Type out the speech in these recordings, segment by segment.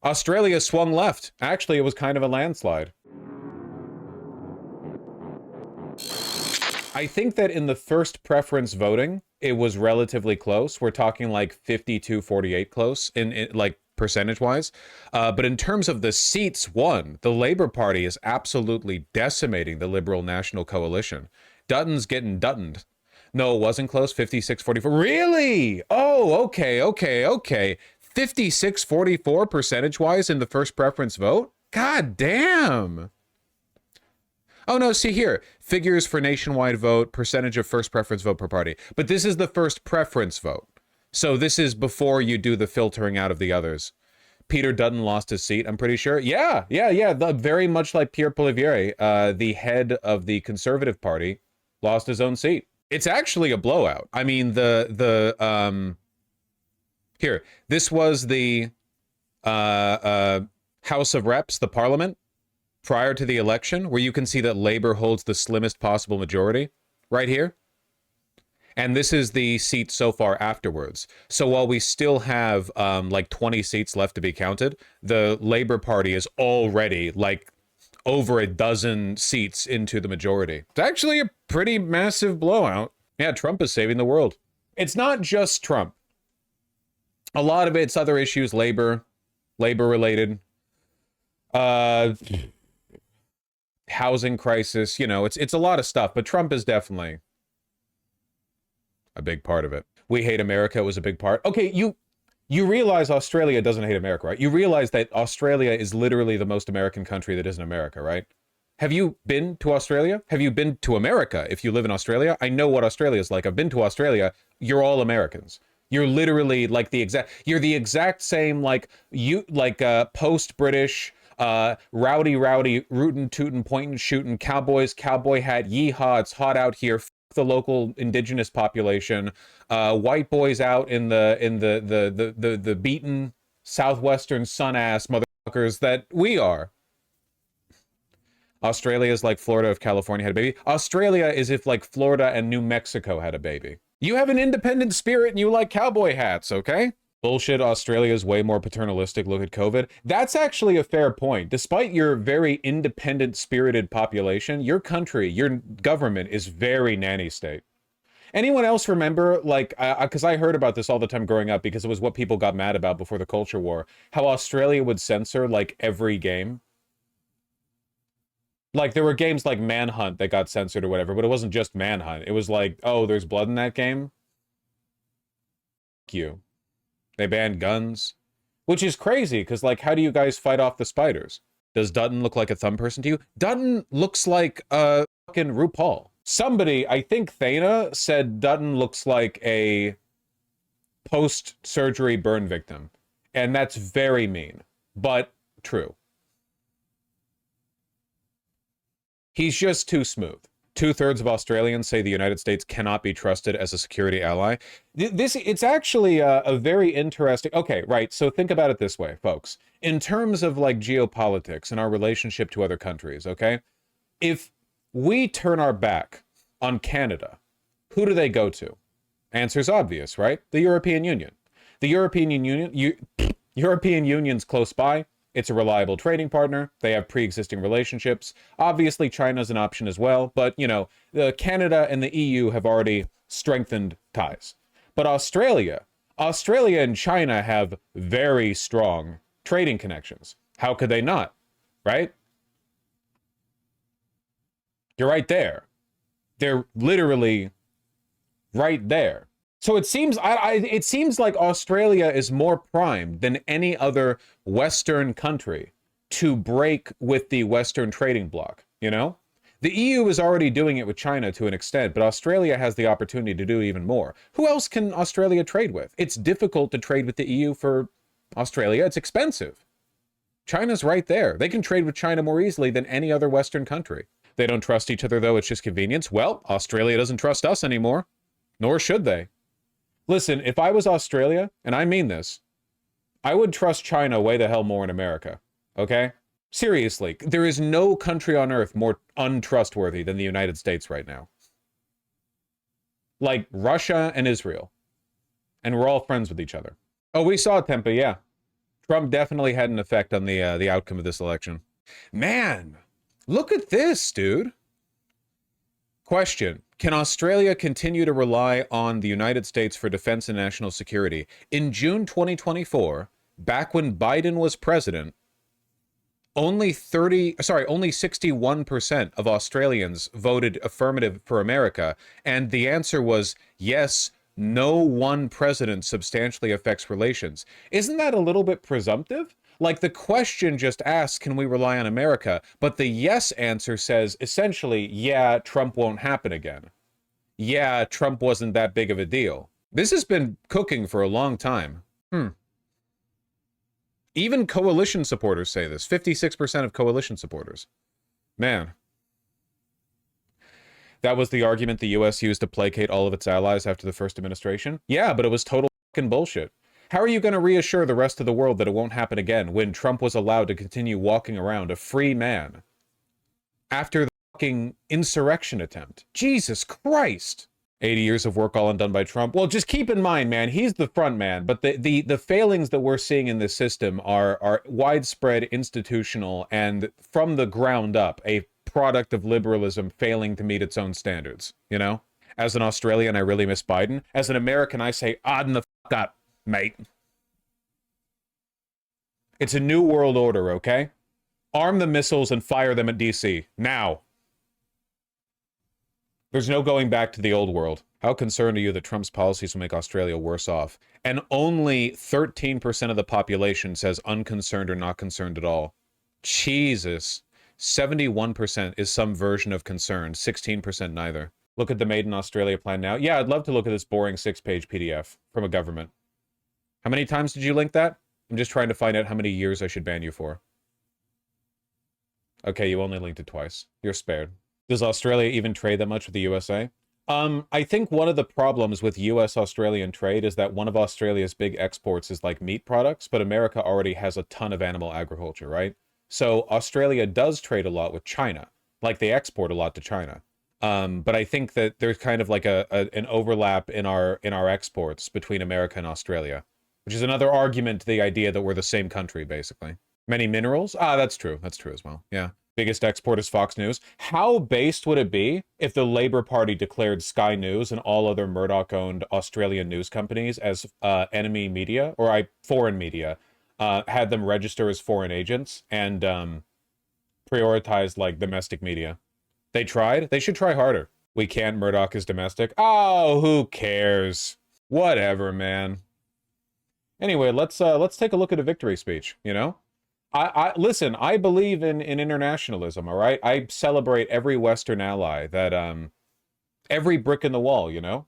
Australia swung left. Actually, it was kind of a landslide. I think that in the first preference voting, it was relatively close. We're talking like 52-48 close in like percentage-wise. But in terms of the seats won, the Labour Party is absolutely decimating the Liberal National Coalition. Dutton's getting Duttoned. No, it wasn't close. 56-44. Really? Oh, okay. 56-44 percentage-wise in the first preference vote? God damn. Oh, no, see here. Figures for nationwide vote, percentage of first preference vote per party. But this is the first preference vote. So this is before you do the filtering out of the others. Peter Dutton lost his seat, I'm pretty sure. Yeah. Very much like Pierre Poilievre, the head of the Conservative Party, lost his own seat. It's actually a blowout. I mean, here, this was the House of Reps, the Parliament, prior to the election, where you can see that Labour holds the slimmest possible majority, right here. And this is the seat so far afterwards. So while we still have like 20 seats left to be counted, the Labour Party is already like over a dozen seats into the majority. It's actually a pretty massive blowout. Yeah, Trump is saving the world. It's not just Trump. A lot of it's other issues, labor related. Housing crisis, you know, it's a lot of stuff, but Trump is definitely a big part of it. We hate America was a big part. Okay, you realize Australia doesn't hate America, right? You realize that Australia is literally the most American country that isn't America, right? Have you been to Australia? Have you been to America if you live in Australia? I know what Australia is like. I've been to Australia. You're all Americans. You're literally like you're the exact same, like post-British, rowdy, rootin' tootin', pointin' shootin', cowboy hat, yeehaw, it's hot out here, f the local indigenous population, white boys out in the beaten southwestern sun ass motherfuckers that we are. Australia is like Florida if California had a baby. Australia is if like Florida and New Mexico had a baby. You have an independent spirit and you like cowboy hats, okay? Bullshit, Australia is way more paternalistic. Look at COVID. That's actually a fair point. Despite your very independent spirited population, your country, your government is very nanny state. Anyone else remember, like, because I heard about this all the time growing up because it was what people got mad about before the culture war, how Australia would censor like every game? Like, there were games like Manhunt that got censored or whatever, but it wasn't just Manhunt. It was like, oh, there's blood in that game? Fuck you. They banned guns. Which is crazy, because, like, how do you guys fight off the spiders? Does Dutton look like a thumb person to you? Dutton looks like fucking RuPaul. Somebody, I think Thana, said Dutton looks like a post-surgery burn victim. And that's very mean, but true. He's just too smooth. 2/3 of Australians say the United States cannot be trusted as a security ally. It's actually a very interesting... Okay, right, so think about it this way, folks. In terms of, like, geopolitics and our relationship to other countries, okay? If we turn our back on Canada, who do they go to? Answer's obvious, right? The European Union. The European Union's close by. It's a reliable trading partner. They have pre-existing relationships. Obviously, China's an option as well. But, you know, Canada and the EU have already strengthened ties. But Australia and China have very strong trading connections. How could they not? Right? You're right there. They're literally right there. So it seems it seems like Australia is more primed than any other Western country to break with the Western trading bloc, you know? The EU is already doing it with China to an extent, but Australia has the opportunity to do even more. Who else can Australia trade with? It's difficult to trade with the EU for Australia. It's expensive. China's right there. They can trade with China more easily than any other Western country. They don't trust each other, though. It's just convenience. Well, Australia doesn't trust us anymore, nor should they. Listen, if I was Australia, and I mean this, I would trust China way the hell more in America, okay? Seriously, there is no country on earth more untrustworthy than the United States right now. Like Russia and Israel. And we're all friends with each other. Oh, we saw Tempe, yeah. Trump definitely had an effect on the outcome of this election. Man, look at this, dude. Question: can Australia continue to rely on the United States for defense and national security? In June 2024, back when Biden was president, only 61% of Australians voted affirmative for America, and the answer was yes, no one president substantially affects relations. Isn't that a little bit presumptive? Like, the question just asks, can we rely on America? But the yes answer says, essentially, yeah, Trump won't happen again. Yeah, Trump wasn't that big of a deal. This has been cooking for a long time. Even coalition supporters say this. 56% of coalition supporters. Man. That was the argument the U.S. used to placate all of its allies after the first administration? Yeah, but it was total fucking bullshit. How are you going to reassure the rest of the world that it won't happen again when Trump was allowed to continue walking around a free man after the fucking insurrection attempt? Jesus Christ! 80 years of work all undone by Trump. Well, just keep in mind, man, he's the front man, but the failings that we're seeing in this system are widespread, institutional, and from the ground up, a product of liberalism failing to meet its own standards, you know? As an Australian, I really miss Biden. As an American, I say, odd the fuck up, mate. It's a new world order, okay? Arm the missiles and fire them at DC, now. There's no going back to the old world. How concerned are you that Trump's policies will make Australia worse off? And only 13% of the population says unconcerned or not concerned at all. Jesus. 71% is some version of concerned, 16% neither. Look at the Made in Australia plan now. Yeah, I'd love to look at this boring 6-page PDF from a government. How many times did you link that? I'm just trying to find out how many years I should ban you for. Okay, you only linked it twice. You're spared. Does Australia even trade that much with the USA? I think one of the problems with US-Australian trade is that one of Australia's big exports is like meat products, but America already has a ton of animal agriculture, right? So Australia does trade a lot with China. Like, they export a lot to China. But I think that there's kind of like an overlap in our exports between America and Australia, which is another argument to the idea that we're the same country, basically. Many minerals? Ah, that's true. That's true as well. Yeah. Biggest export is Fox News. How based would it be if the Labour Party declared Sky News and all other Murdoch-owned Australian news companies as enemy media, or foreign media, had them register as foreign agents and prioritize, like, domestic media? They tried. They should try harder. We can't. Murdoch is domestic. Oh, who cares? Whatever, man. Anyway, let's take a look at a victory speech, you know? Listen, I believe in internationalism, all right? I celebrate every Western ally that, every brick in the wall, you know?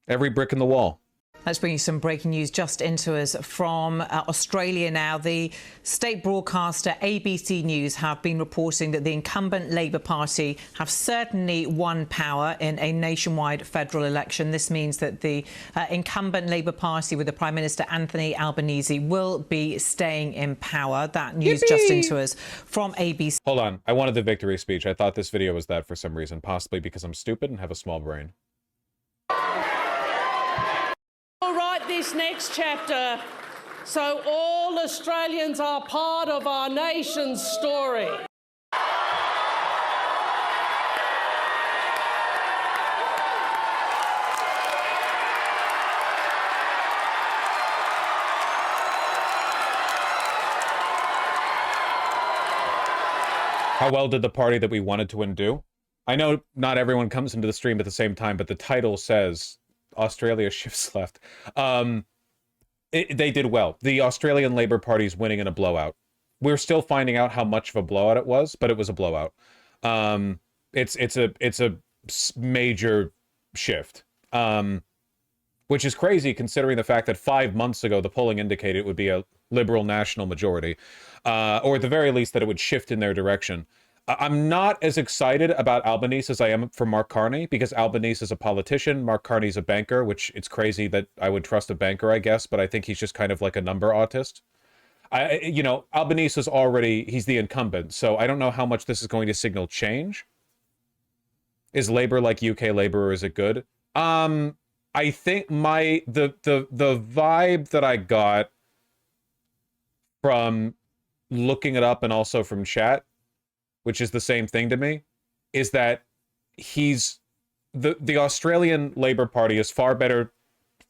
Every brick in the wall. Let's bring you some breaking news just into us from Australia now. The state broadcaster ABC News have been reporting that the incumbent Labor Party have certainly won power in a nationwide federal election. This means that the incumbent Labor Party with the Prime Minister Anthony Albanese will be staying in power. That news just into us from ABC. Hold on. I wanted the victory speech. I thought this video was that for some reason, possibly because I'm stupid and have a small brain. This next chapter so all Australians are part of our nation's story. How well did the party that we wanted to win do? I know not everyone comes into the stream at the same time, but the title says Australia shifts left. They did well. The Australian Labor Party's winning in a blowout. We're still finding out how much of a blowout it was, but it was a blowout. It's a major shift, which is crazy considering the fact that 5 months ago the polling indicated it would be a Liberal national majority, or at the very least that it would shift in their direction. I'm not as excited about Albanese as I am for Mark Carney, because Albanese is a politician, Mark Carney's a banker, which it's crazy that I would trust a banker, I guess, but I think he's just kind of like a number autist. You know, Albanese is already, he's the incumbent, so I don't know how much this is going to signal change. Is Labour like UK Labour, or is it good? I think the vibe that I got from looking it up and also from chat, which is the same thing to me, is that the Australian Labour Party is far better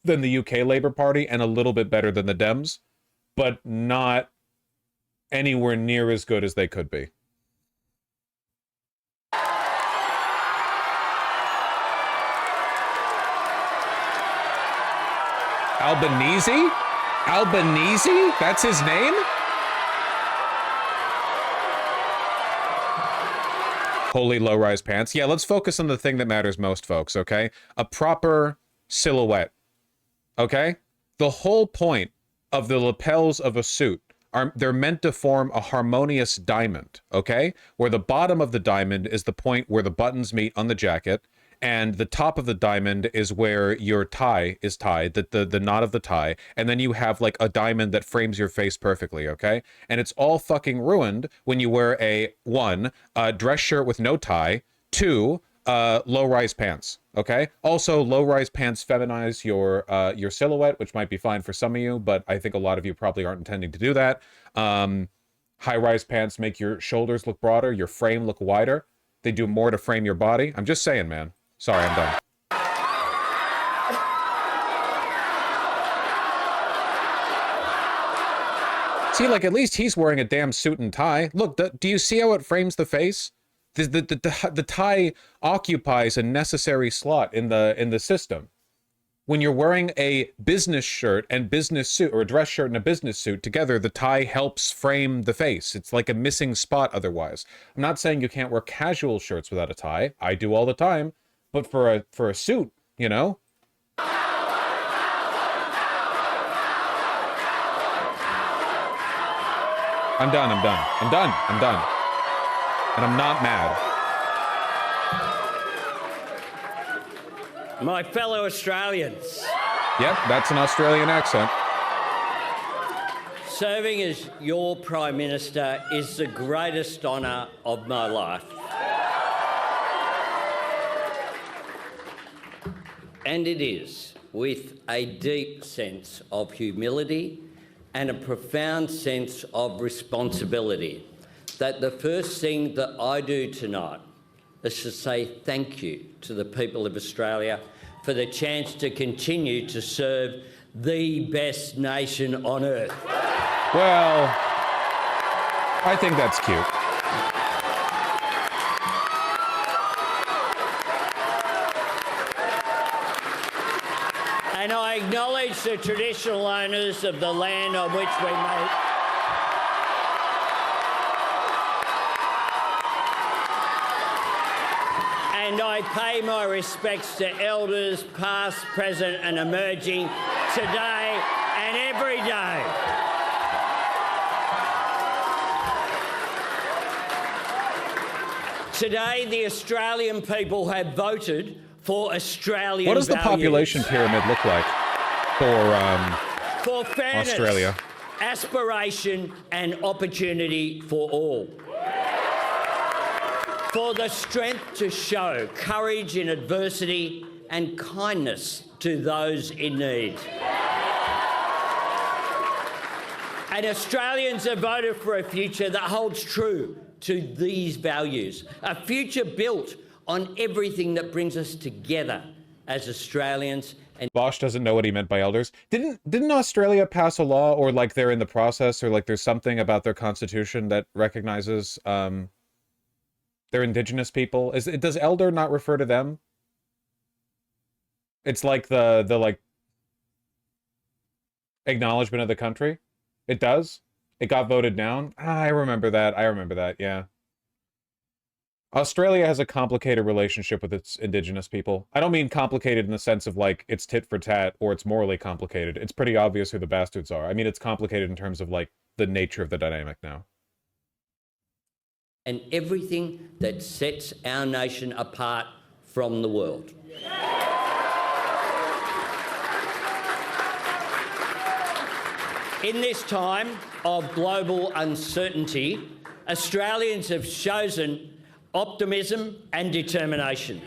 than the UK Labour Party and a little bit better than the Dems, but not anywhere near as good as they could be. Albanese? Albanese? That's his name? Holy low-rise pants. Yeah, let's focus on the thing that matters most, folks, okay? A proper silhouette, okay? The whole point of the lapels of a suit they're meant to form a harmonious diamond, okay? Where the bottom of the diamond is the point where the buttons meet on the jacket, and the top of the diamond is where your tie is tied, the knot of the tie, and then you have like a diamond that frames your face perfectly, okay? And it's all fucking ruined when you wear a dress shirt with no tie, 2, low-rise pants, okay? Also, low-rise pants feminize your silhouette, which might be fine for some of you, but I think a lot of you probably aren't intending to do that. High-rise pants make your shoulders look broader, your frame look wider. They do more to frame your body. I'm just saying, man. Sorry, I'm done. See, like, at least he's wearing a damn suit and tie. Look, do you see how it frames the face? The tie occupies a necessary slot in the system. When you're wearing a business shirt and business suit, or a dress shirt and a business suit together, the tie helps frame the face. It's like a missing spot otherwise. I'm not saying you can't wear casual shirts without a tie. I do all the time. But for a suit, you know? I'm done. And I'm not mad. My fellow Australians. Yep, that's an Australian accent. Serving as your Prime Minister is the greatest honour of my life. And it is with a deep sense of humility and a profound sense of responsibility that the first thing that I do tonight is to say thank you to the people of Australia for the chance to continue to serve the best nation on earth. Well, I think that's cute. And I acknowledge the traditional owners of the land on which we meet. And I pay my respects to elders past, present and emerging today and every day. Today, the Australian people have voted for Australian What does the values. population pyramid look like For fairness, Australia? Aspiration and opportunity for all. For the strength to show courage in adversity and kindness to those in need. And Australians have voted for a future that holds true to these values, a future built on everything that brings us together as Australians. And Bosch doesn't know what he meant by elders. Didn't Australia pass a law, or like they're in the process, or like there's something about their constitution that recognizes their indigenous people? Does elder not refer to them? It's like the like acknowledgement of the country. It does. It got voted down. I remember that. Yeah. Australia has a complicated relationship with its indigenous people. I don't mean complicated in the sense of like it's tit for tat or it's morally complicated. It's pretty obvious who the bastards are. I mean, it's complicated in terms of like the nature of the dynamic now. And everything that sets our nation apart from the world. In this time of global uncertainty, Australians have chosen optimism and determination.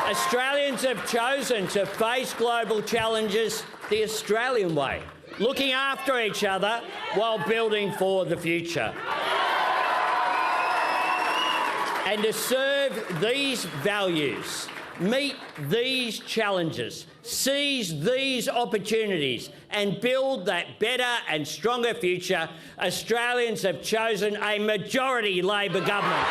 Australians have chosen to face global challenges the Australian way, looking after each other while building for the future. And to serve these values, meet these challenges, seize these opportunities and build that better and stronger future, Australians have chosen a majority Labor government.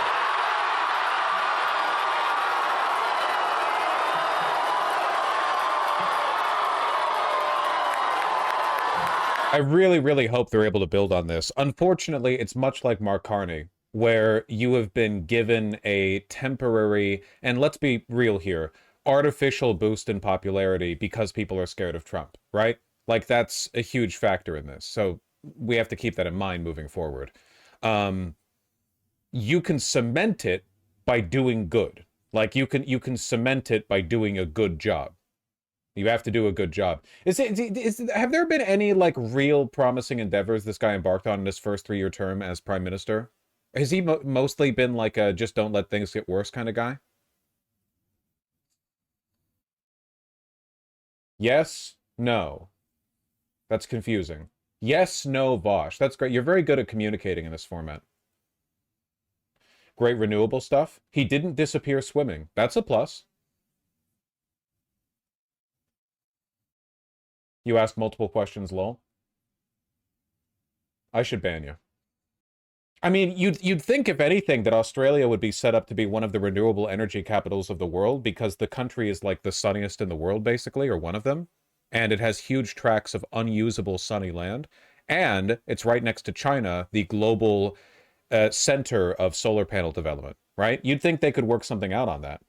I really, really hope they're able to build on this. Unfortunately, it's much like Mark Carney, where you have been given a temporary, and let's be real here, artificial boost in popularity because people are scared of Trump, right? Like, that's a huge factor in this. So we have to keep that in mind moving forward. You can cement it by doing good. Like, you can cement it by doing a good job. You have to do a good job. Have there been any, like, real promising endeavors this guy embarked on in his first 3-year term as prime minister? Has he mostly been like a just don't let things get worse kind of guy? Yes, no. That's confusing. Yes, no, Vosh. That's great. You're very good at communicating in this format. Great renewable stuff. He didn't disappear swimming. That's a plus. You ask multiple questions, lol. I should ban you. I mean, you'd think, if anything, that Australia would be set up to be one of the renewable energy capitals of the world, because the country is like the sunniest in the world, basically, or one of them. And it has huge tracts of unusable sunny land. And it's right next to China, the global center of solar panel development, right? You'd think they could work something out on that.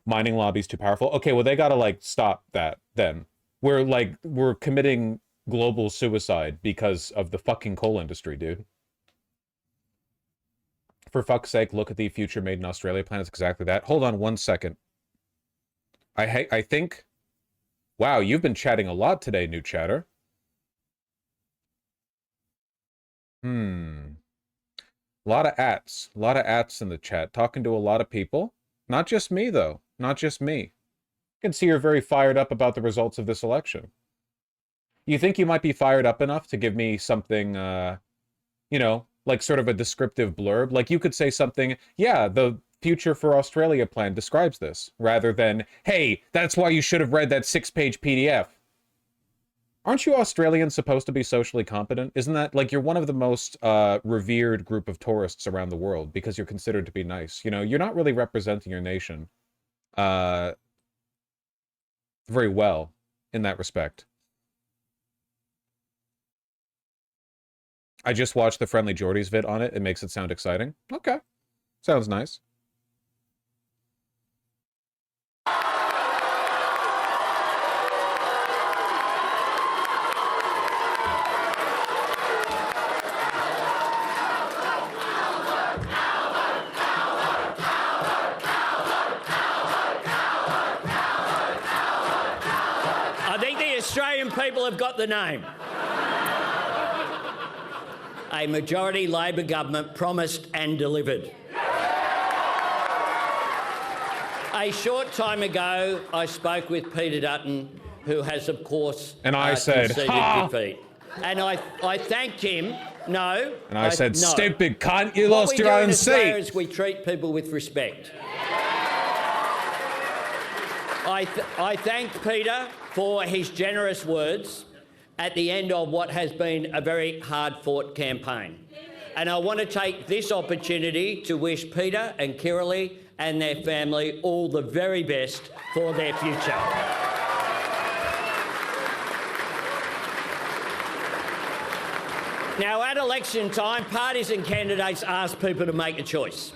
Mining lobby's too powerful. Okay, well, they gotta, like, stop that then. We're committing global suicide because of the fucking coal industry, dude. For fuck's sake, look at the future made in Australia plan. It's exactly that. Hold on one second. I think... Wow, you've been chatting a lot today, new chatter. A lot of ats. A lot of ats in the chat. Talking to a lot of people. Not just me, though. Not just me. I can see you're very fired up about the results of this election. You think you might be fired up enough to give me something, you know, like sort of a descriptive blurb? Like, you could say something, yeah, the Future for Australia plan describes this, rather than, hey, that's why you should have read that 6-page PDF. Aren't you Australians supposed to be socially competent? Isn't that, like, you're one of the most revered group of tourists around the world because you're considered to be nice. You know, you're not really representing your nation very well in that respect. I just watched the Friendly Geordies vid on it. It makes it sound exciting. Okay. Sounds nice. I think the Australian people have got the name. A majority Labor government promised and delivered. A short time ago, I spoke with Peter Dutton, who has, of course, and I said, conceded defeat. And I thanked him. No. And I said, no. Stupid cunt, you lost your own seat. What we do in Australia is we treat people with respect. I thanked Peter for his generous words at the end of what has been a very hard-fought campaign. And I want to take this opportunity to wish Peter and Kirralie and their family all the very best for their future. Now, at election time, parties and candidates ask people to make a choice.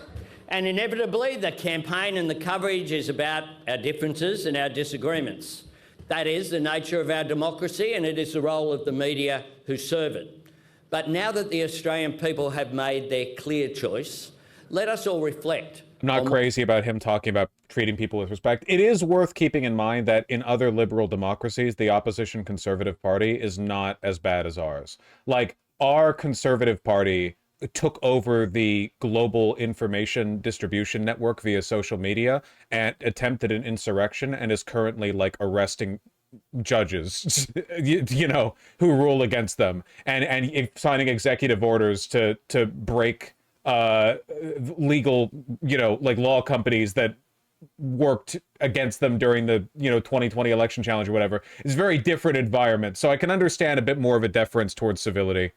And inevitably, the campaign and the coverage is about our differences and our disagreements. That is the nature of our democracy, and it is the role of the media who serve it. But now that the Australian people have made their clear choice, let us all reflect. I'm not crazy about him talking about treating people with respect. It is worth keeping in mind that in other liberal democracies, the opposition Conservative Party is not as bad as ours. Like, our Conservative Party took over the global information distribution network via social media and attempted an insurrection and is currently, like, arresting judges, you know, who rule against them, and signing executive orders to break legal, you know, like law companies that worked against them during the, you know, 2020 election challenge or whatever. It's a very different environment, so I can understand a bit more of a deference towards civility.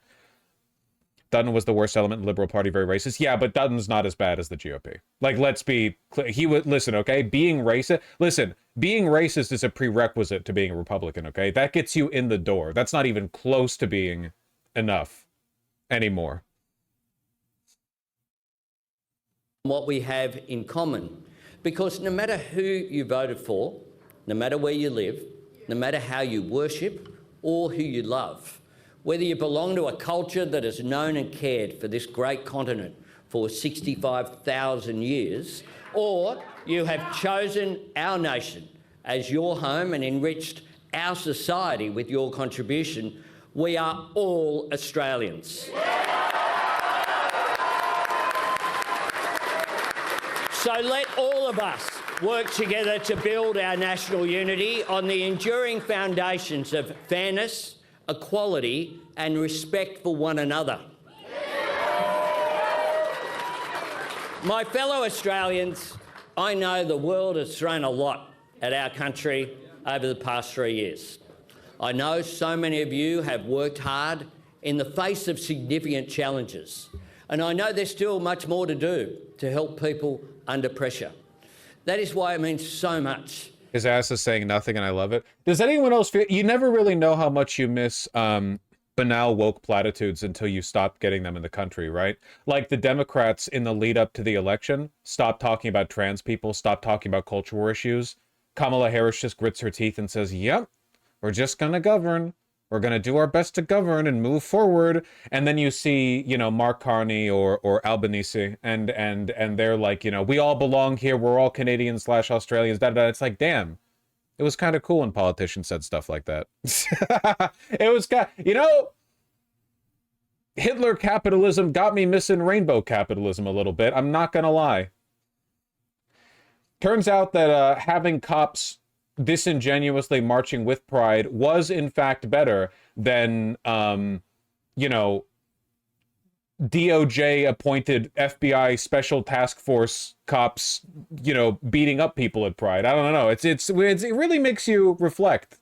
Dutton was the worst element in the Liberal Party, very racist. Yeah, but Dutton's not as bad as the GOP. Like, let's be clear. He would, listen, okay? Being racist is a prerequisite to being a Republican, okay? That gets you in the door. That's not even close to being enough anymore. What we have in common. Because no matter who you voted for, no matter where you live, no matter how you worship or who you love, whether you belong to a culture that has known and cared for this great continent for 65,000 years, or you have chosen our nation as your home and enriched our society with your contribution, we are all Australians. So let all of us work together to build our national unity on the enduring foundations of fairness, equality and respect for one another. My fellow Australians, I know the world has thrown a lot at our country over the past 3 years. I know so many of you have worked hard in the face of significant challenges, and I know there's still much more to do to help people under pressure. That is why it means so much. His ass is saying nothing, and I love it. Does anyone else feel... You never really know how much you miss banal woke platitudes until you stop getting them in the country, right? Like the Democrats in the lead up to the election stopped talking about trans people, stopped talking about culture war issues. Kamala Harris just grits her teeth and says, yep, we're just gonna govern. We're going to do our best to govern and move forward. And then you see, you know, Mark Carney or Albanese, and they're like, you know, we all belong here. We're all Canadians / Australians. Da, da, da. It's like, damn, it was kind of cool when politicians said stuff like that. It was, you know, Hitler capitalism got me missing rainbow capitalism a little bit. I'm not going to lie. Turns out that having cops disingenuously marching with pride was in fact better than you know, DOJ appointed FBI special task force cops, you know, beating up people at pride. I don't know, it really makes you reflect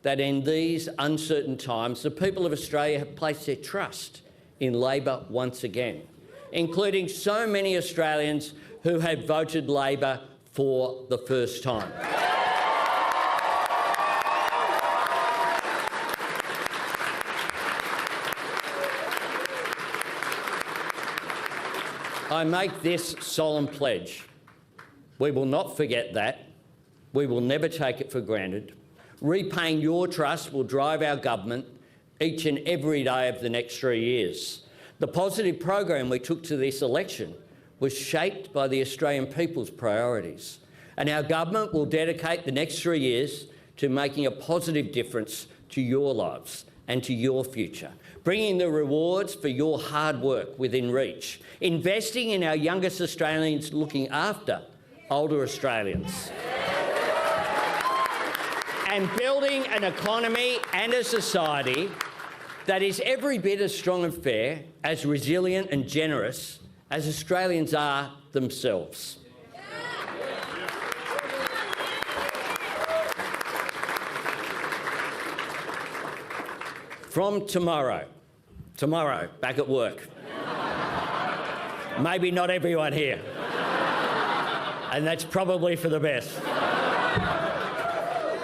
that in these uncertain times the people of Australia have placed their trust in Labor once again, including so many Australians who have voted Labor for the first time. I make this solemn pledge. We will not forget that. We will never take it for granted. Repaying your trust will drive our government each and every day of the next 3 years. The positive program we took to this election was shaped by the Australian people's priorities, and our government will dedicate the next 3 years to making a positive difference to your lives and to your future, bringing the rewards for your hard work within reach, investing in our youngest Australians, looking after older Australians, and building an economy and a society that is every bit as strong and fair, as resilient and generous as Australians are themselves. From tomorrow, back at work. Maybe not everyone here, and that's probably for the best.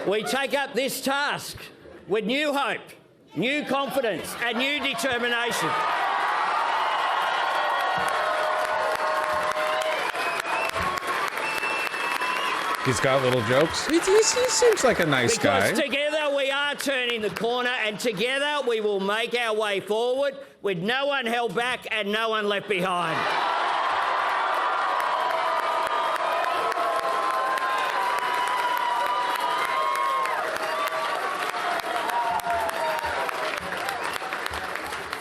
We take up this task with new hope, new confidence and new determination. He's got little jokes. He seems like a nice guy. Because together we are turning the corner, and together we will make our way forward with no one held back and no one left behind.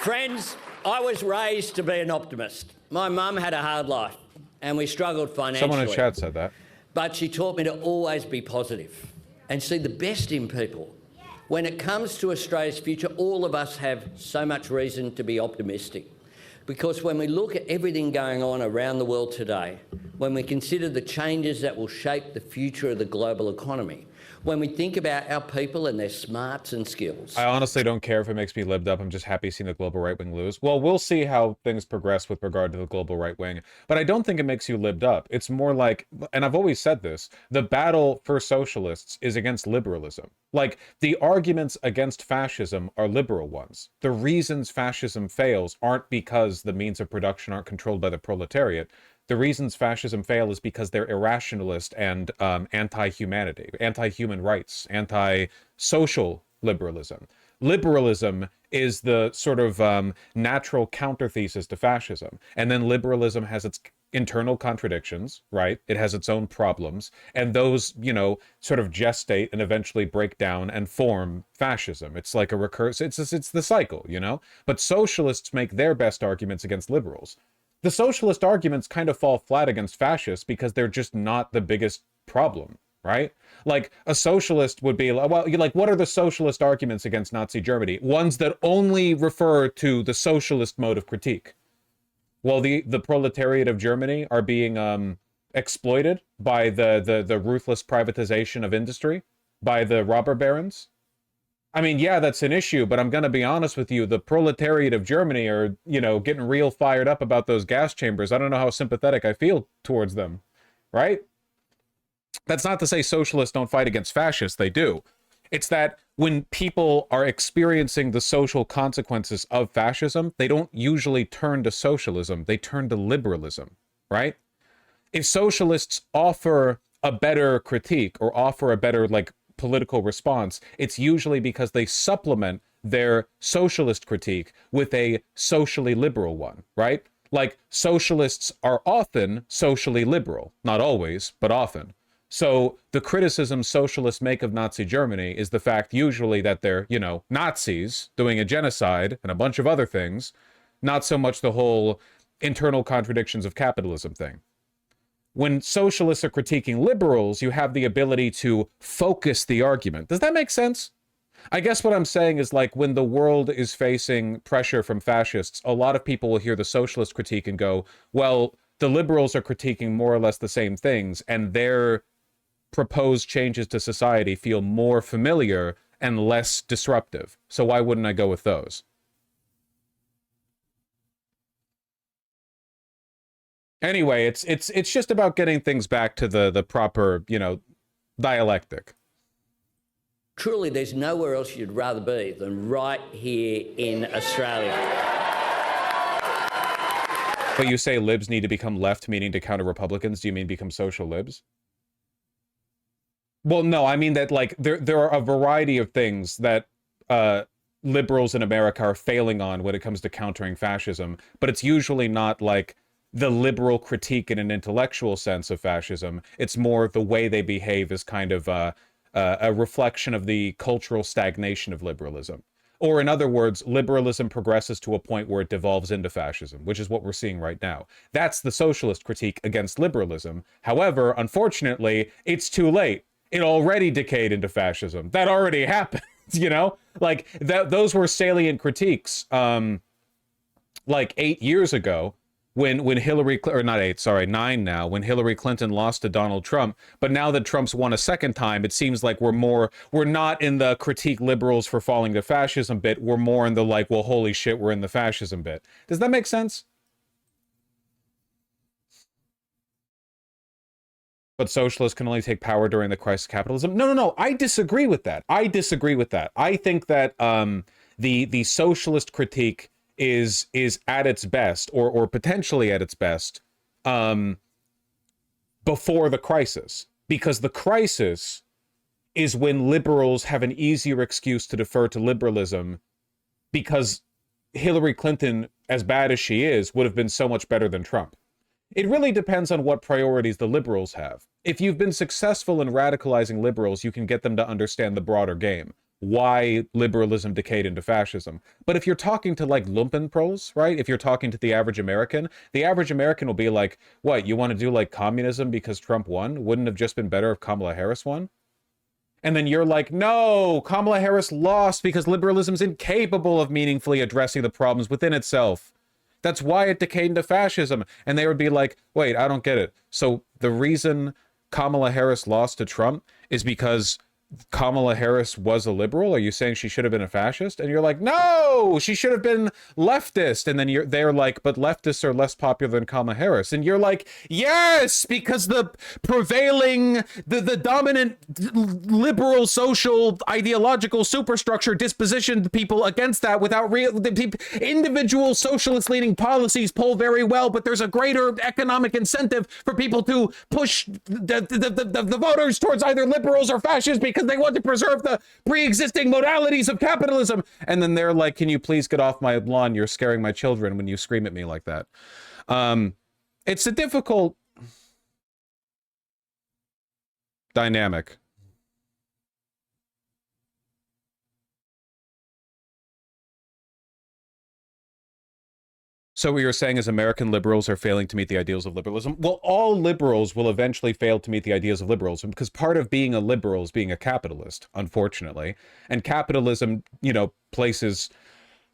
Friends, I was raised to be an optimist. My mum had a hard life and we struggled financially. Someone in chat said that. But she taught me to always be positive and see the best in people. When it comes to Australia's future, all of us have so much reason to be optimistic. Because when we look at everything going on around the world today, when we consider the changes that will shape the future of the global economy, when we think about our people and their smarts and skills. I honestly don't care if it makes me libbed up. I'm just happy seeing the global right wing lose. Well, we'll see how things progress with regard to the global right wing, but I don't think it makes you libbed up. It's more like, and I've always said this, the battle for socialists is against liberalism. Like, the arguments against fascism are liberal ones. The reasons fascism fails aren't because the means of production aren't controlled by the proletariat. The reasons fascism fail is because they're irrationalist and anti-humanity, anti-human rights, anti-social liberalism. Liberalism is the sort of natural counter-thesis to fascism. And then liberalism has its internal contradictions, right? It has its own problems. And those, you know, sort of gestate and eventually break down and form fascism. It's like a it's the cycle, you know? But socialists make their best arguments against liberals. The socialist arguments kind of fall flat against fascists because they're just not the biggest problem, right? Like, a socialist would be like, well, like, what are the socialist arguments against Nazi Germany? Ones that only refer to the socialist mode of critique. Well, the proletariat of Germany are being exploited by the ruthless privatization of industry, by the robber barons. I mean, yeah, that's an issue, but I'm going to be honest with you. The proletariat of Germany are, you know, getting real fired up about those gas chambers. I don't know how sympathetic I feel towards them, right? That's not to say socialists don't fight against fascists. They do. It's that when people are experiencing the social consequences of fascism, they don't usually turn to socialism. They turn to liberalism, right? If socialists offer a better critique or offer a better, like, political response, it's usually because they supplement their socialist critique with a socially liberal one, right? Like, socialists are often socially liberal. Not always, but often. So the criticism socialists make of Nazi Germany is the fact usually that they're, you know, Nazis doing a genocide and a bunch of other things, not so much the whole internal contradictions of capitalism thing. When socialists are critiquing liberals, you have the ability to focus the argument. Does that make sense? I guess what I'm saying is, like, when the world is facing pressure from fascists, a lot of people will hear the socialist critique and go, well, the liberals are critiquing more or less the same things, and their proposed changes to society feel more familiar and less disruptive. So why wouldn't I go with those? Anyway, it's just about getting things back to the proper, you know, dialectic. Truly, there's nowhere else you'd rather be than right here in Australia. But you say libs need to become left, meaning to counter Republicans. Do you mean become social libs? Well, no, I mean that, like, there are a variety of things that liberals in America are failing on when it comes to countering fascism, but it's usually not like the liberal critique in an intellectual sense of fascism. It's more the way they behave is kind of a reflection of the cultural stagnation of liberalism. Or in other words, liberalism progresses to a point where it devolves into fascism, which is what we're seeing right now. That's the socialist critique against liberalism. However, unfortunately, it's too late. It already decayed into fascism. That already happened, you know? Like, those were salient critiques, like 8 years ago, when Hillary, or not 8, sorry, 9 now, when Hillary Clinton lost to Donald Trump. But now that Trump's won a second time, it seems like we're not in the critique liberals for falling to fascism bit. We're more in the, like, well, holy shit, we're in the fascism bit. Does that make sense? But socialists can only take power during the crisis of capitalism. No. I disagree with that. I think that the socialist critique is at its best, or potentially at its best, before the crisis. Because the crisis is when liberals have an easier excuse to defer to liberalism, because Hillary Clinton, as bad as she is, would have been so much better than Trump. It really depends on what priorities the liberals have. If you've been successful in radicalizing liberals, you can get them to understand the broader game. why liberalism decayed into fascism. But if you're talking to like lumpenproles, right? If you're talking to the average American will be like, what, you want to do like communism because Trump won? Wouldn't have just been better if Kamala Harris won? And then you're like, no, Kamala Harris lost because liberalism's incapable of meaningfully addressing the problems within itself. That's why it decayed into fascism. And they would be like, wait, I don't get it. So the reason Kamala Harris lost to Trump is because Kamala Harris was a liberal? Are you saying she should have been a fascist? And you're like, no, she should have been leftist. And then they're like, but leftists are less popular than Kamala Harris. And you're like, yes, because the prevailing, the dominant liberal social ideological superstructure dispositioned people against that without individual socialist leaning policies poll very well, but there's a greater economic incentive for people to push the voters towards either liberals or fascists because they want to preserve the pre-existing modalities of capitalism. And then they're like, can you please get off my lawn? You're scaring my children when you scream at me like that. It's a difficult dynamic. So what you're saying is American liberals are failing to meet the ideals of liberalism? Well, all liberals will eventually fail to meet the ideas of liberalism because part of being a liberal is being a capitalist, unfortunately. And capitalism, you know, places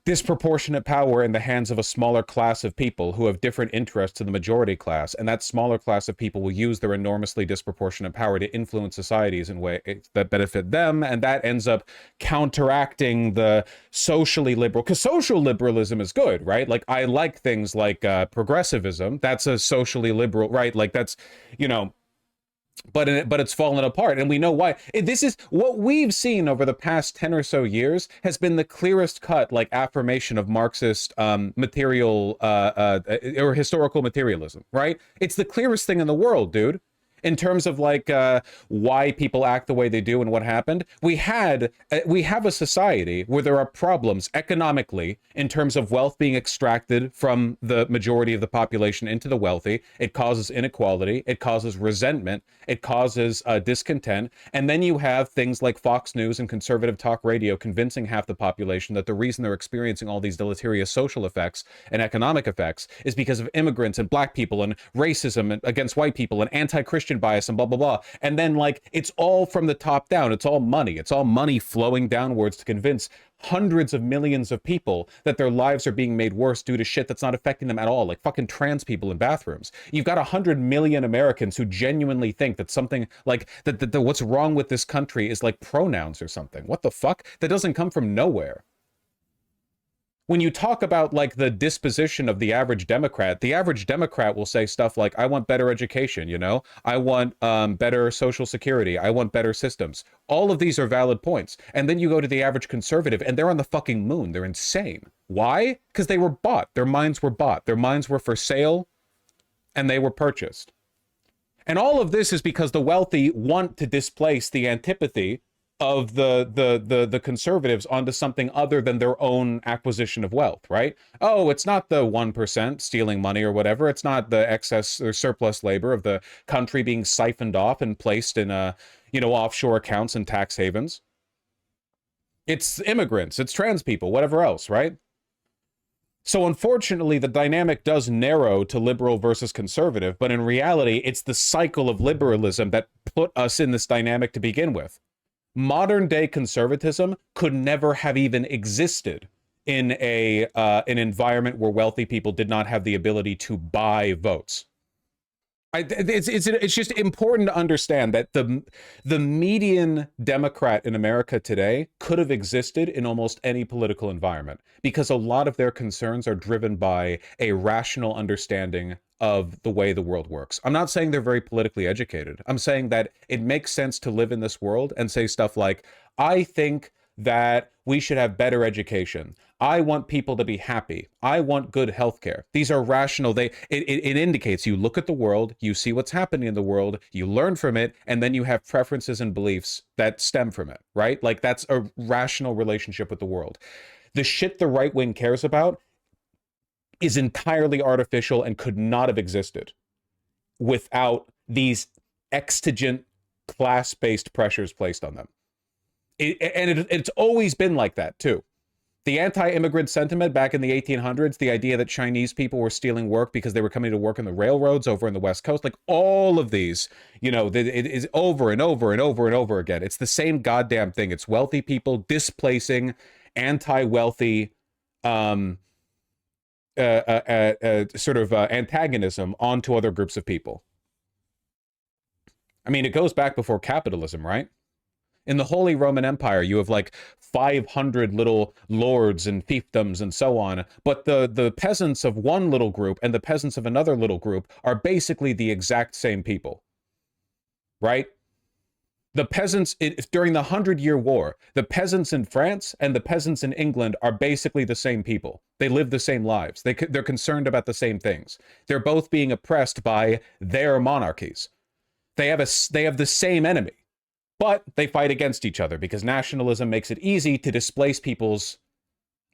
disproportionate power in the hands of a smaller class of people who have different interests to the majority class, and that smaller class of people will use their enormously disproportionate power to influence societies in ways that benefit them, and that ends up counteracting the socially liberal, because social liberalism is good, right? Like, I like things like progressivism. That's a socially liberal, right? Like, that's, you know, but it's fallen apart, and we know why. This is what we've seen over the past 10 or so years has been the clearest cut, like, affirmation of Marxist material or historical materialism, right? It's the clearest thing in the world, dude. In terms of like why people act the way they do and what happened, we have a society where there are problems economically in terms of wealth being extracted from the majority of the population into the wealthy. It causes inequality, it causes resentment, it causes discontent, and then you have things like Fox News and conservative talk radio convincing half the population that the reason they're experiencing all these deleterious social effects and economic effects is because of immigrants and black people and racism against white people and anti-Christian bias and blah blah blah. And then, like, it's all from the top down. It's all money flowing downwards to convince hundreds of millions of people that their lives are being made worse due to shit that's not affecting them at all, like fucking trans people in bathrooms. You've got 100 million Americans who genuinely think that something like that what's wrong with this country is like pronouns or something. What the fuck? That doesn't come from nowhere. When you talk about like the disposition of the average Democrat will say stuff like, I want better education, you know, I want better social security, I want better systems. All of these are valid points. And then you go to the average conservative and they're on the fucking moon. They're insane. Why? Because they were bought. Their minds were bought. Their minds were for sale and they were purchased. And all of this is because the wealthy want to displace the antipathy of the conservatives onto something other than their own acquisition of wealth, right? Oh, it's not the 1% stealing money or whatever. It's not the excess or surplus labor of the country being siphoned off and placed in offshore accounts and tax havens. It's immigrants, it's trans people, whatever else, right? So unfortunately, the dynamic does narrow to liberal versus conservative, but in reality, it's the cycle of liberalism that put us in this dynamic to begin with. Modern day conservatism could never have even existed in an environment where wealthy people did not have the ability to buy votes. It's just important to understand that the median Democrat in America today could have existed in almost any political environment because a lot of their concerns are driven by a rational understanding of the way the world works. I'm not saying they're very politically educated. I'm saying that it makes sense to live in this world and say stuff like, I think that we should have better education. I want people to be happy. I want good healthcare. These are rational. It indicates you look at the world, you see what's happening in the world, you learn from it, and then you have preferences and beliefs that stem from it, right? Like, that's a rational relationship with the world. The shit the right wing cares about is entirely artificial and could not have existed without these exigent class-based pressures placed on them. It's always been like that too. The anti-immigrant sentiment back in the 1800s, the idea that Chinese people were stealing work because they were coming to work in the railroads over in the West Coast, like all of these, it is over and over and over and over again. It's the same goddamn thing. It's wealthy people displacing anti-wealthy antagonism onto other groups of people. I mean, it goes back before capitalism, right? In the Holy Roman Empire, you have like 500 little lords and fiefdoms and so on, but the peasants of one little group and the peasants of another little group are basically the exact same people, right? The peasants, during the 100-Year War, the peasants in France and the peasants in England are basically the same people. They live the same lives. They're concerned about the same things. They're both being oppressed by their monarchies. They have the same enemy. But they fight against each other because nationalism makes it easy to displace people's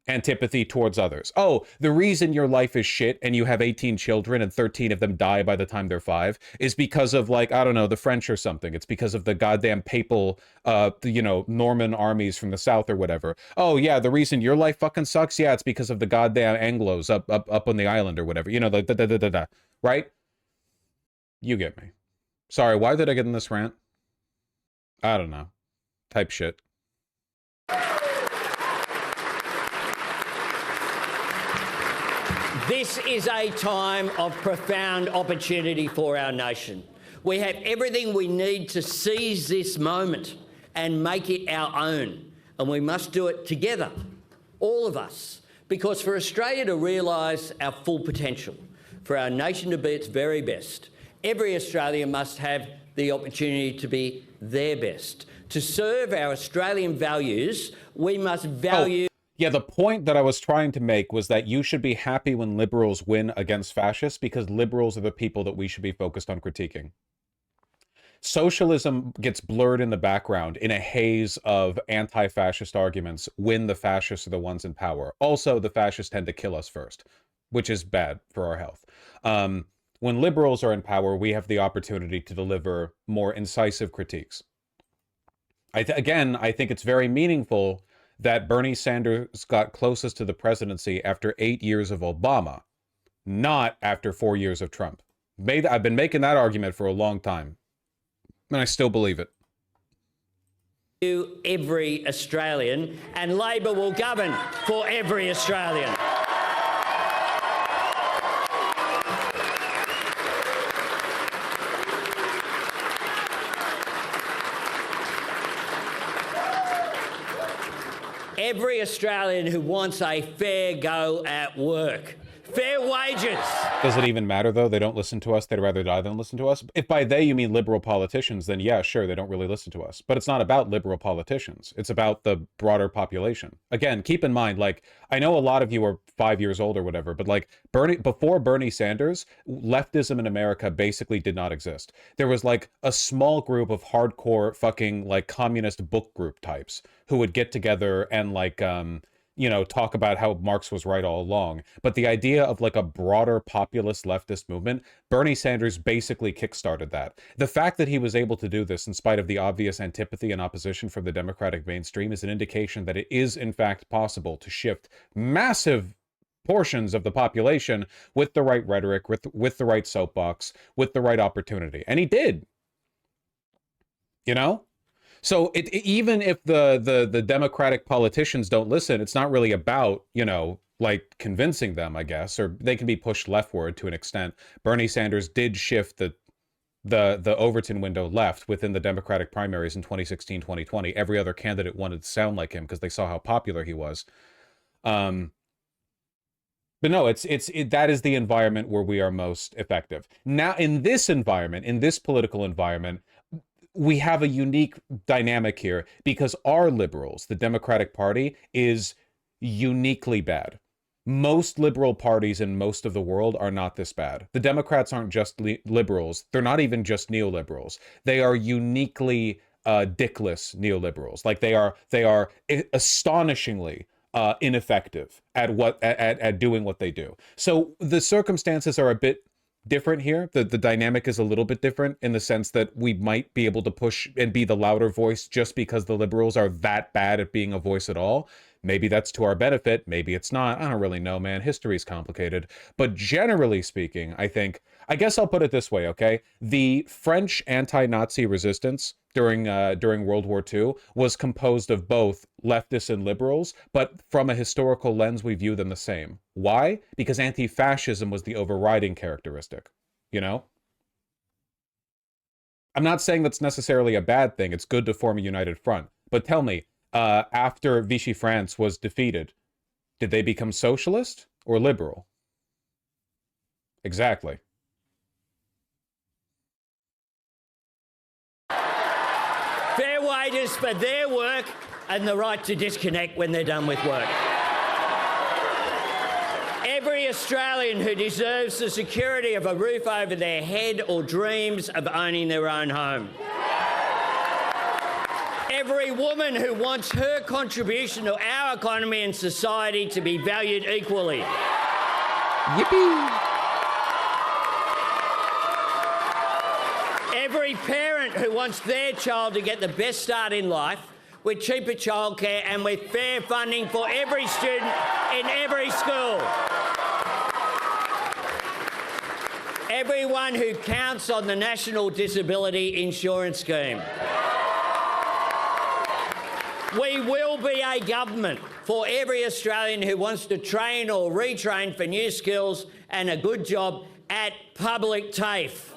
antipathy towards others. Oh, the reason your life is shit and you have 18 children and 13 of them die by the time they're 5 is because of, like, I don't know, the French or something. It's because of the goddamn papal, Norman armies from the south or whatever. Oh, yeah, the reason your life fucking sucks? Yeah, it's because of the goddamn Anglos up on the island or whatever. Right? You get me. Sorry, why did I get in this rant? I don't know. Type shit. This is a time of profound opportunity for our nation. We have everything we need to seize this moment and make it our own. And we must do it together, all of us. Because for Australia to realise our full potential, for our nation to be its very best, every Australian must have the opportunity to be their best. To serve our Australian values, we must value... Yeah, the point that I was trying to make was that you should be happy when liberals win against fascists because liberals are the people that we should be focused on critiquing. Socialism gets blurred in the background in a haze of anti-fascist arguments when the fascists are the ones in power. Also, the fascists tend to kill us first, which is bad for our health. When liberals are in power, we have the opportunity to deliver more incisive critiques. I think it's very meaningful that Bernie Sanders got closest to the presidency after 8 years of Obama, not after 4 years of Trump. I've been making that argument for a long time, and I still believe it. Every Australian, and Labor will govern for every Australian. Every Australian who wants a fair go at work. Fair wages. Does it even matter, though? They don't listen to us. They'd rather die than listen to us. If by they you mean liberal politicians, then yeah, sure, they don't really listen to us. But it's not about liberal politicians. It's about the broader population. Again, keep in mind, like, I know a lot of you are 5 years old or whatever, but like before Bernie Sanders, leftism in America basically did not exist. There was like a small group of hardcore fucking like communist book group types who would get together and like, talk about how Marx was right all along. But the idea of like a broader populist leftist movement, Bernie Sanders basically kickstarted that. The fact that he was able to do this in spite of the obvious antipathy and opposition from the Democratic mainstream is an indication that it is in fact possible to shift massive portions of the population with the right rhetoric, with the right soapbox, with the right opportunity. And he did. So even if the Democratic politicians don't listen, it's not really about, like convincing them, I guess, or they can be pushed leftward to an extent. Bernie Sanders did shift the Overton window left within the Democratic primaries in 2016, 2020. Every other candidate wanted to sound like him because they saw how popular he was. But no, that is the environment where we are most effective. Now, in this environment, in this political environment, we have a unique dynamic here because our liberals, the Democratic Party, is uniquely bad. Most liberal parties in most of the world are not this bad. The Democrats aren't just liberals. They're not even just neoliberals. They are uniquely dickless neoliberals. Like they are astonishingly ineffective at doing what they do. So the circumstances are a bit different here. The dynamic is a little bit different in the sense that we might be able to push and be the louder voice just because the liberals are that bad at being a voice at all. Maybe that's to our benefit. Maybe it's not. I don't really know, man. History's complicated. But generally speaking, I guess I'll put it this way, okay? The French anti-Nazi resistance during World War II was composed of both leftists and liberals, but from a historical lens, we view them the same. Why? Because anti-fascism was the overriding characteristic, you know? I'm not saying that's necessarily a bad thing. It's good to form a united front. But tell me, after Vichy France was defeated, did they become socialist or liberal? Exactly. Fair wages for their work and the right to disconnect when they're done with work. Every Australian who deserves the security of a roof over their head or dreams of owning their own home. Every woman who wants her contribution to our economy and society to be valued equally. Yippee! Every parent who wants their child to get the best start in life with cheaper childcare and with fair funding for every student in every school. Everyone who counts on the National Disability Insurance Scheme. We will be a government for every Australian who wants to train or retrain for new skills and a good job at public TAFE.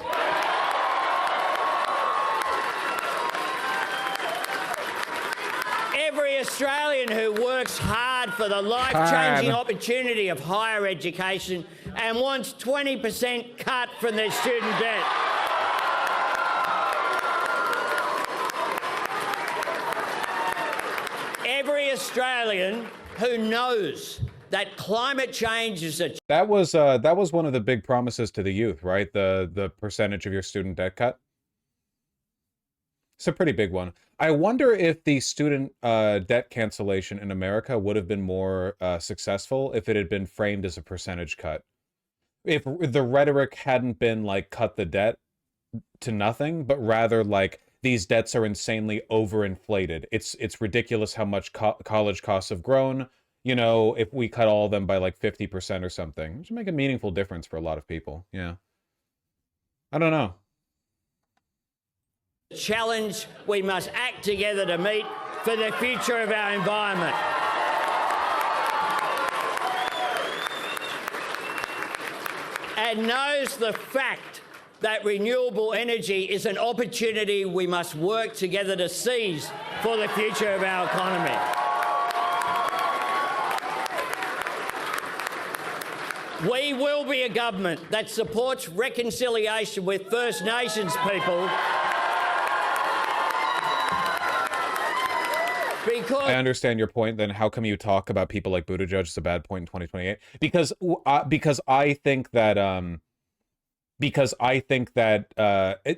Every Australian who works hard for the life-changing opportunity of higher education and wants 20% cut from their student debt. Every Australian who knows that climate change is a... That was one of the big promises to the youth, right? The percentage of your student debt cut. It's a pretty big one. I wonder if the student debt cancellation in America would have been more successful if it had been framed as a percentage cut. If the rhetoric hadn't been like cut the debt to nothing, but rather like these debts are insanely overinflated. It's ridiculous how much college costs have grown. You know, if we cut all of them by like 50% or something, which would make a meaningful difference for a lot of people. Yeah. I don't know. Challenge we must act together to meet for the future of our environment. And knows the fact that renewable energy is an opportunity we must work together to seize for the future of our economy. We will be a government that supports reconciliation with First Nations people. Because I understand your point. Then how come you talk about people like Buttigieg as a bad point in 2028? Because I think that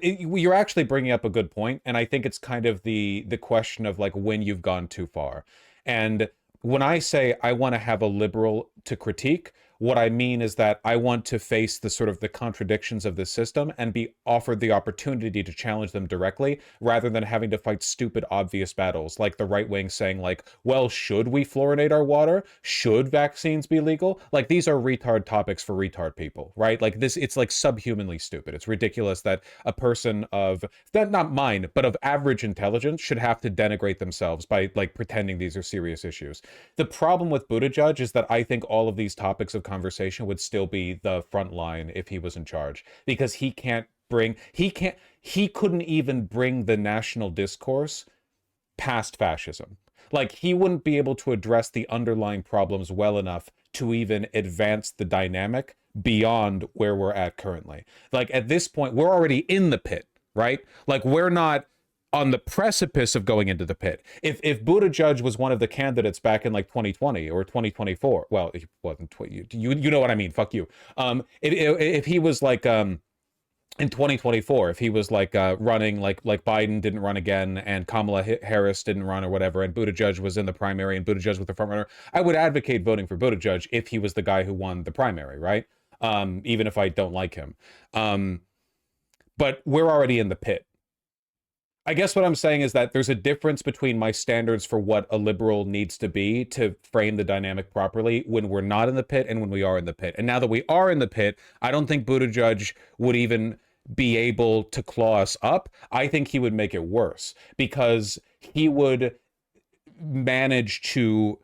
you're actually bringing up a good point, and I think it's kind of the question of like when you've gone too far. And when I say I want to have a liberal to critique, what I mean is that I want to face the sort of the contradictions of the system and be offered the opportunity to challenge them directly rather than having to fight stupid, obvious battles like the right wing saying like, well, should we fluorinate our water? Should vaccines be legal? Like these are retard topics for retard people, right? Like this, it's like subhumanly stupid. It's ridiculous that a person of, that not mine, but of average intelligence should have to denigrate themselves by like pretending these are serious issues. The problem with Buttigieg is that I think all of these topics of conversation would still be the front line if he was in charge, because he couldn't even bring the national discourse past fascism. Like he wouldn't be able to address the underlying problems well enough to even advance the dynamic beyond where we're at currently. Like at this point, we're already in the pit, right? Like we're not on the precipice of going into the pit. If Buttigieg was one of the candidates back in like 2020 or 2024, well, he wasn't. You know what I mean? Fuck you. If he was like in 2024, if he was like running like Biden didn't run again and Kamala Harris didn't run or whatever, and Buttigieg was in the primary and Buttigieg was the front runner, I would advocate voting for Buttigieg if he was the guy who won the primary, right? even if I don't like him. But we're already in the pit. I guess what I'm saying is that there's a difference between my standards for what a liberal needs to be to frame the dynamic properly when we're not in the pit and when we are in the pit. And now that we are in the pit, I don't think Buttigieg would even be able to claw us up. I think he would make it worse because he would manage to,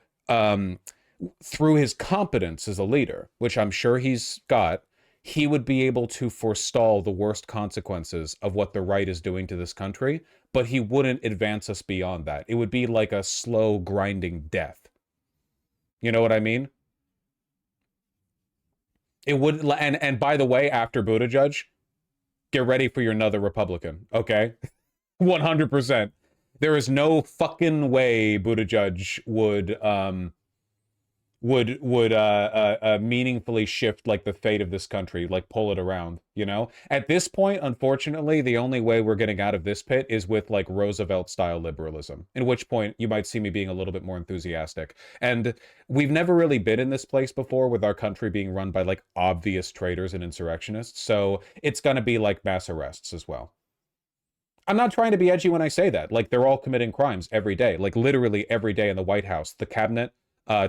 through his competence as a leader, which I'm sure he's got, he would be able to forestall the worst consequences of what the right is doing to this country, but he wouldn't advance us beyond that. It would be like a slow, grinding death. You know what I mean? It would, and by the way, after Buttigieg, get ready for your another Republican, okay? 100%. There is no fucking way Buttigieg would meaningfully shift like the fate of this country, like pull it around, you know? At this point, unfortunately, the only way we're getting out of this pit is with like Roosevelt style liberalism, in which point you might see me being a little bit more enthusiastic. And we've never really been in this place before with our country being run by like obvious traitors and insurrectionists. So it's going to be like mass arrests as well. I'm not trying to be edgy when I say that. Like, they're all committing crimes every day, like literally every day in the White House, the cabinet,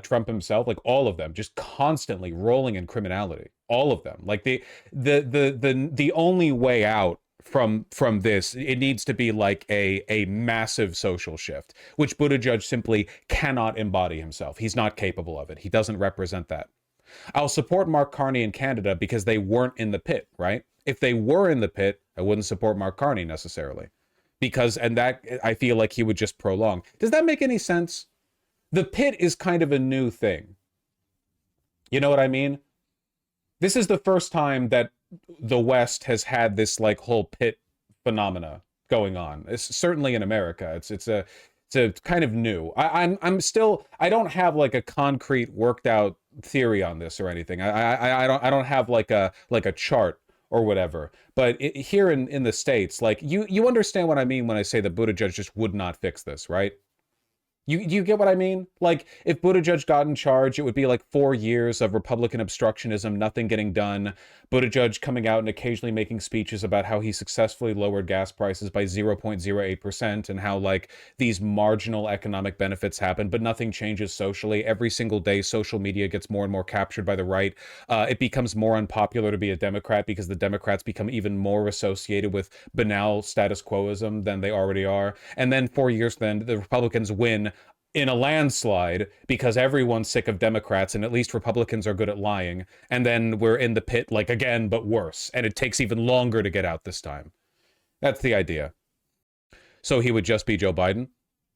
Trump himself, like all of them, just constantly rolling in criminality. All of them. Like the only way out from this, it needs to be like a massive social shift, which Buttigieg simply cannot embody himself. He's not capable of it. He doesn't represent that. I'll support Mark Carney in Canada because they weren't in the pit, right? If they were in the pit, I wouldn't support Mark Carney necessarily. Because, and that, I feel like he would just prolong. Does that make any sense? The pit is kind of a new thing. You know what I mean? This is the first time that the West has had this like whole pit phenomena going on. It's certainly in America. It's a kind of new. I'm still, I don't have like a concrete worked out theory on this or anything. I don't have like a chart or whatever. But here in the States, like you understand what I mean when I say that Buttigieg just would not fix this, right? You get what I mean? Like, if Buttigieg got in charge, it would be like 4 years of Republican obstructionism, nothing getting done. Buttigieg coming out and occasionally making speeches about how he successfully lowered gas prices by 0.08% and how, like, these marginal economic benefits happen, but nothing changes socially. Every single day, social media gets more and more captured by the right. It becomes more unpopular to be a Democrat because the Democrats become even more associated with banal status quoism than they already are. And then 4 years, then the Republicans win in a landslide because everyone's sick of Democrats and at least Republicans are good at lying. And then we're in the pit like again, but worse. And it takes even longer to get out this time. That's the idea. So he would just be Joe Biden?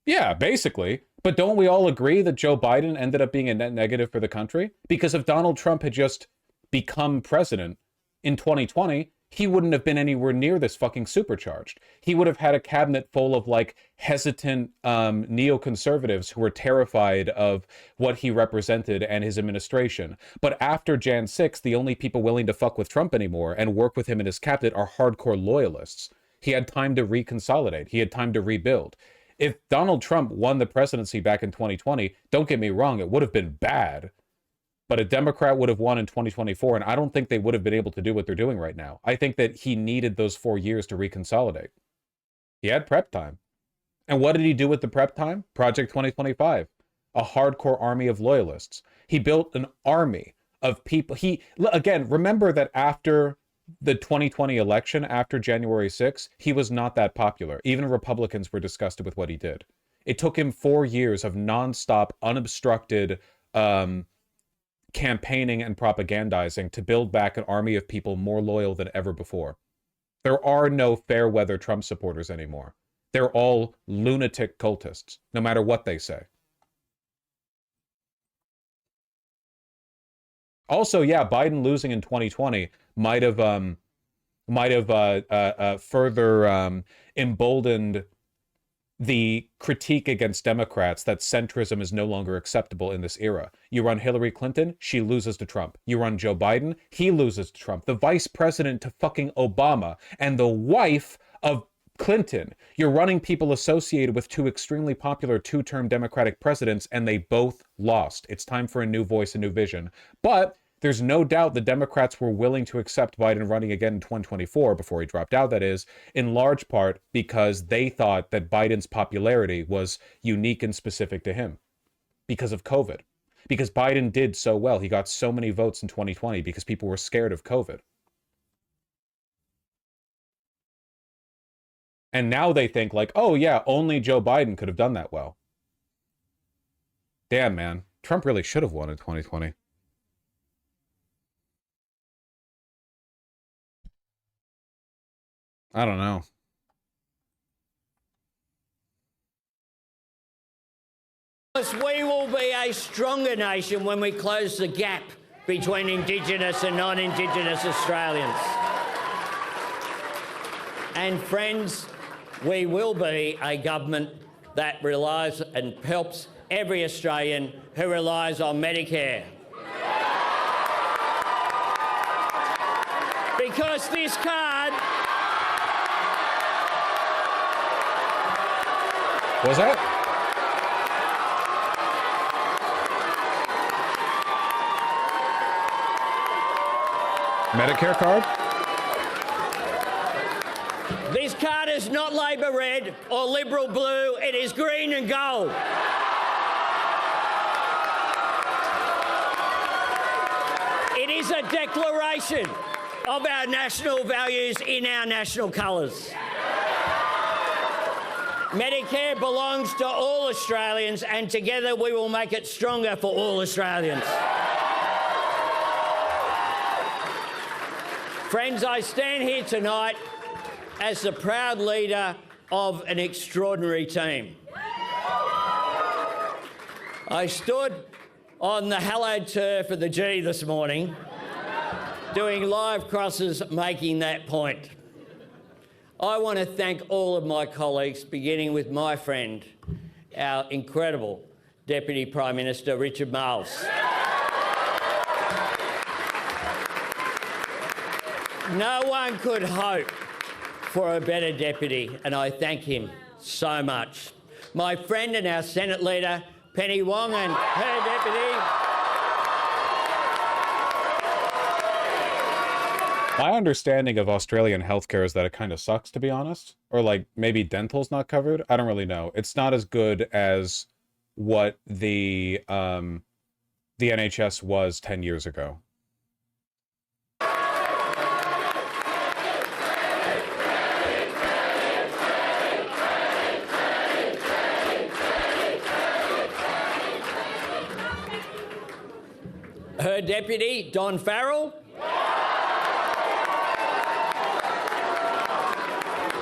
Yeah, basically. But don't we all agree that Joe Biden ended up being a net negative for the country? Because if Donald Trump had just become president in 2020, he wouldn't have been anywhere near this fucking supercharged. He would have had a cabinet full of like hesitant neoconservatives who were terrified of what he represented and his administration. But after Jan 6, the only people willing to fuck with Trump anymore and work with him in his cabinet are hardcore loyalists. He had time to reconsolidate. He had time to rebuild. If Donald Trump won the presidency back in 2020, don't get me wrong, it would have been bad. But a Democrat would have won in 2024, and I don't think they would have been able to do what they're doing right now. I think that he needed those 4 years to reconsolidate. He had prep time. And what did he do with the prep time? Project 2025. A hardcore army of loyalists. He built an army of people. Again, remember that after the 2020 election, after January 6th, he was not that popular. Even Republicans were disgusted with what he did. It took him 4 years of nonstop, unobstructed campaigning and propagandizing to build back an army of people more loyal than ever before. There are no fair weather Trump supporters anymore. They're all lunatic cultists, no matter what they say. Also, yeah, Biden losing in 2020 might have further emboldened the critique against Democrats that centrism is no longer acceptable in this era. You run Hillary Clinton, she loses to Trump. You run Joe Biden, he loses to Trump. The vice president to fucking Obama and the wife of Clinton. You're running people associated with two extremely popular two-term Democratic presidents, and they both lost. It's time for a new voice, a new vision. But There's no doubt the Democrats were willing to accept Biden running again in 2024, before he dropped out, that is, in large part because they thought that Biden's popularity was unique and specific to him because of COVID. Because Biden did so well. He got so many votes in 2020 because people were scared of COVID. And now they think like, oh yeah, only Joe Biden could have done that well. Damn, man. Trump really should have won in 2020. I don't know. We will be a stronger nation when we close the gap between Indigenous and non-Indigenous Australians. And friends, we will be a government that relies and helps every Australian who relies on Medicare. Because this card... Was that? Medicare card? This card is not Labor red or Liberal blue, it is green and gold. It is a declaration of our national values in our national colours. Medicare belongs to all Australians, and together we will make it stronger for all Australians. Friends, I stand here tonight as the proud leader of an extraordinary team. I stood on the hallowed turf of the G this morning, doing live crosses making that point. I want to thank all of my colleagues, beginning with my friend, our incredible Deputy Prime Minister, Richard Marles. No one could hope for a better deputy, and I thank him so much. My friend and our Senate leader, Penny Wong, and her deputy. My understanding of Australian healthcare is that it kind of sucks, to be honest. Or like maybe dental's not covered. I don't really know. It's not as good as what the NHS was 10 years ago. Her deputy, Don Farrell.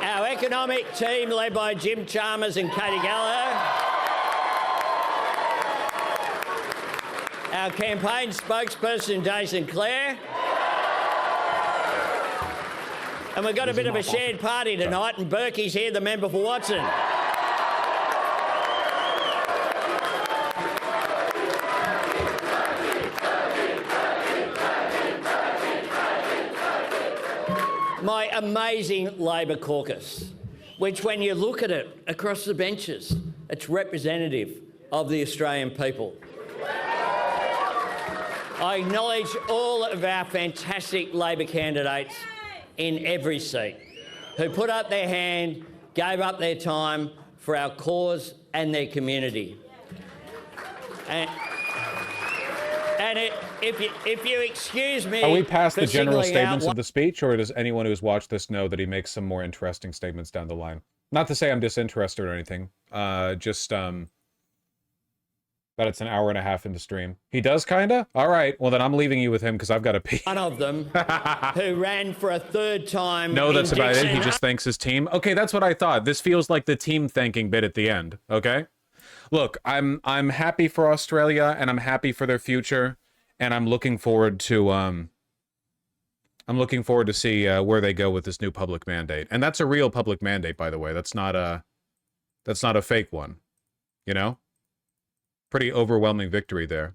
Our economic team led by Jim Chalmers and Katie Gallagher. Our campaign spokesperson, Jason Clare. And we've got a bit of a shared party tonight, and Berkey's here, the member for Watson. My amazing Labor caucus, which when you look at it across the benches, it's representative of the Australian people. I acknowledge all of our fantastic Labor candidates in every seat who put up their hand, gave up their time for our cause and their community. If you excuse me... Are we past the general statements of the speech, or does anyone who's watched this know that he makes some more interesting statements down the line? Not to say I'm disinterested or anything, just that it's an hour and a half into stream. He does, kinda? All right, well then I'm leaving you with him because I've got to pee. One of them who ran for a third time. No, that's about it. He just thanks his team. Okay, that's what I thought. This feels like the team thanking bit at the end, okay? Look, I'm happy for Australia, and I'm happy for their future. And I'm looking forward to see where they go with this new public mandate. And that's a real public mandate, by the way. That's not a fake one. You know? Pretty overwhelming victory there.